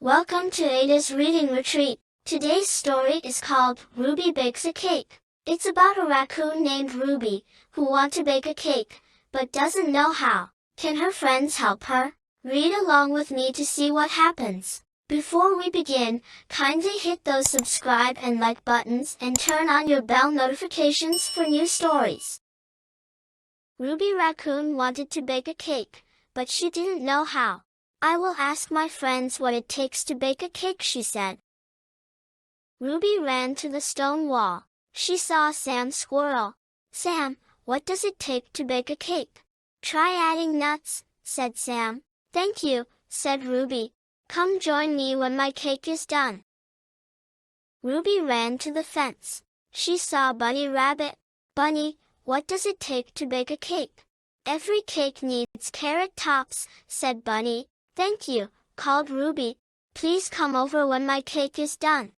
Welcome to Ada's Reading Retreat. Today's story is called Ruby Bakes a Cake. It's about a raccoon named Ruby, who wants to bake a cake, but doesn't know how. Can her friends help her? Read along with me to see what happens. Before we begin, kindly hit those subscribe and like buttons and turn on your bell notifications for new stories. Ruby Raccoon wanted to bake a cake, but she didn't know how. I will ask my friends what it takes to bake a cake, she said. Ruby ran to the stone wall. She saw Sam Squirrel. Sam, what does it take to bake a cake? Try adding nuts, said Sam. Thank you, said Ruby. Come join me when my cake is done. Ruby ran to the fence. She saw Bunny Rabbit. Bunny, what does it take to bake a cake? Every cake needs carrot tops, said Bunny. Thank you, called Ruby. Please come over when my cake is done.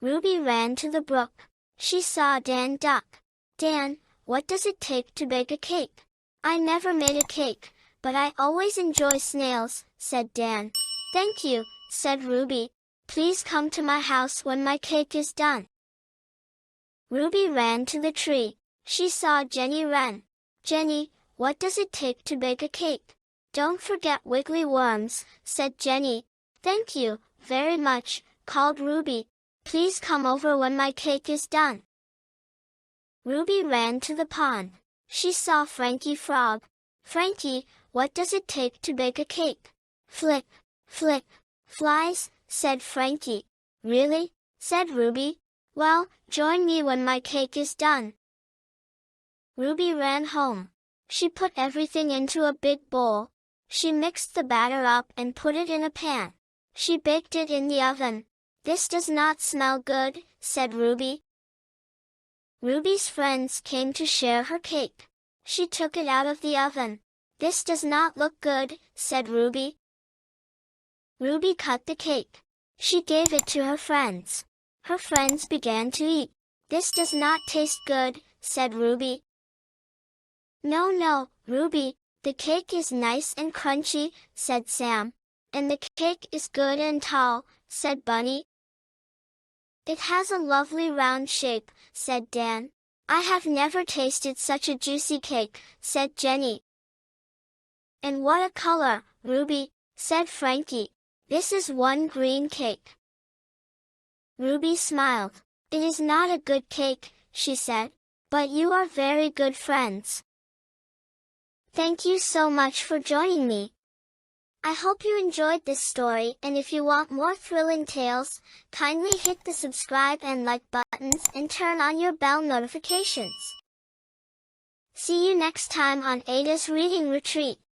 Ruby ran to the brook. She saw Dan Duck. Dan, what does it take to bake a cake? I never made a cake, but I always enjoy snails, said Dan. Thank you, said Ruby. Please come to my house when my cake is done. Ruby ran to the tree. She saw Jenny Wren. Jenny, what does it take to bake a cake? Don't forget wiggly worms, said Jenny. Thank you, very much, called Ruby. Please come over when my cake is done. Ruby ran to the pond. She saw Frankie Frog. Frankie, what does it take to bake a cake? Flip, flip, flies, said Frankie. Really? Said Ruby. Well, join me when my cake is done. Ruby ran home. She put everything into a big bowl. She mixed the batter up and put it in a pan. She baked it in the oven. This does not smell good, said Ruby. Ruby's friends came to share her cake. She took it out of the oven. This does not look good, said Ruby. Ruby cut the cake. She gave it to her friends. Her friends began to eat. This does not taste good, said Ruby. No, Ruby, the cake is nice and crunchy, said Sam. And the cake is good and tall, said Bunny. It has a lovely round shape, said Dan. I have never tasted such a juicy cake, said Jenny. And what a color, Ruby, said Frankie. This is one green cake. Ruby smiled. It is not a good cake, she said, but you are very good friends. Thank you so much for joining me. I hope you enjoyed this story, and if you want more thrilling tales, kindly hit the subscribe and like buttons and turn on your bell notifications. See you next time on Ada's Reading Retreat.